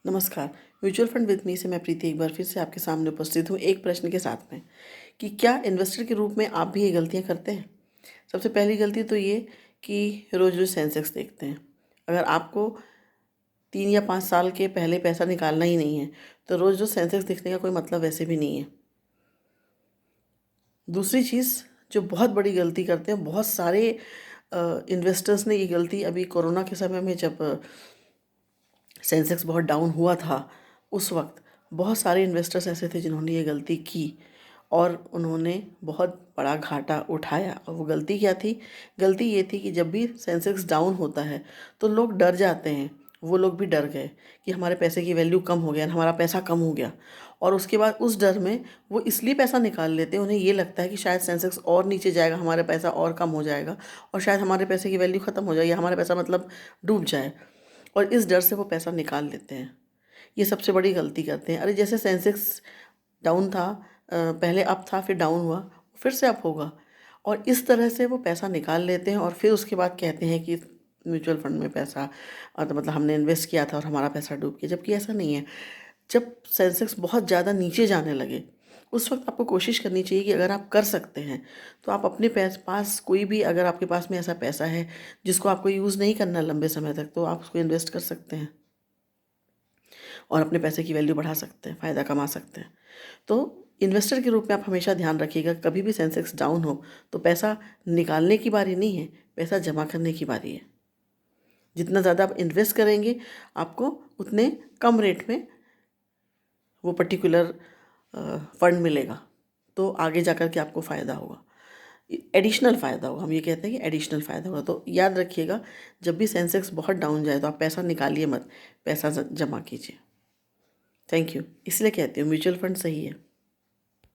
नमस्कार। Mutual fund with me से मैं प्रीति एक बार फिर से आपके सामने उपस्थित हूँ एक प्रश्न के साथ में कि क्या इन्वेस्टर के रूप में आप भी ये गलतियाँ करते हैं। सबसे पहली गलती तो ये कि रोज़ रोज़ सेंसेक्स देखते हैं। अगर आपको 3 या 5 साल के पहले पैसा निकालना ही नहीं है तो रोज़ रोज़ सेंसेक्स देखने का कोई मतलब वैसे भी नहीं है। दूसरी चीज़ जो बहुत बड़ी गलती करते हैं, बहुत सारे इन्वेस्टर्स ने ये गलती अभी कोरोना के समय में जब सेंसेक्स बहुत डाउन हुआ था, उस वक्त बहुत सारे इन्वेस्टर्स ऐसे थे जिन्होंने ये गलती की और उन्होंने बहुत बड़ा घाटा उठाया। और वो गलती क्या थी? गलती ये थी कि जब भी सेंसेक्स डाउन होता है तो लोग डर जाते हैं। वो लोग भी डर गए कि हमारे पैसे की वैल्यू कम हो गया, हमारा पैसा कम हो गया। और उसके बाद उस डर में वो इसलिए पैसा निकाल लेते हैं, उन्हें ये लगता है कि शायद सेंसेक्स और नीचे जाएगा, हमारा पैसा और कम हो जाएगा और शायद हमारे पैसे की वैल्यू ख़त्म हो जाएगी, हमारा पैसा मतलब डूब जाए, और इस डर से वो पैसा निकाल लेते हैं। ये सबसे बड़ी गलती करते हैं। अरे जैसे सेंसेक्स डाउन था, पहले अप था, फिर डाउन हुआ, फिर से अप होगा, और इस तरह से वो पैसा निकाल लेते हैं और फिर उसके बाद कहते हैं कि म्यूचुअल फंड में पैसा तो मतलब हमने इन्वेस्ट किया था और हमारा पैसा डूब गया, जबकि ऐसा नहीं है। जब सेंसेक्स बहुत ज़्यादा नीचे जाने लगे उस वक्त आपको कोशिश करनी चाहिए कि अगर आप कर सकते हैं तो आप अपने पास कोई भी, अगर आपके पास में ऐसा पैसा है जिसको आपको यूज़ नहीं करना लंबे समय तक, तो आप उसको इन्वेस्ट कर सकते हैं और अपने पैसे की वैल्यू बढ़ा सकते हैं, फ़ायदा कमा सकते हैं। तो इन्वेस्टर के रूप में आप हमेशा ध्यान रखिएगा, कभी भी सेंसेक्स डाउन हो तो पैसा निकालने की बारी नहीं है, पैसा जमा करने की बारी है। जितना ज़्यादा आप इन्वेस्ट करेंगे आपको उतने कम रेट में वो पर्टिकुलर फंड मिलेगा, तो आगे जा कर के आपको फ़ायदा होगा, एडिशनल फ़ायदा होगा। हम ये कहते हैं कि एडिशनल फ़ायदा होगा। तो याद रखिएगा, जब भी सेंसेक्स बहुत डाउन जाए तो आप पैसा निकालिए मत, पैसा जमा कीजिए। Thank you. इसलिए कहती हूँ म्यूचुअल फंड सही है।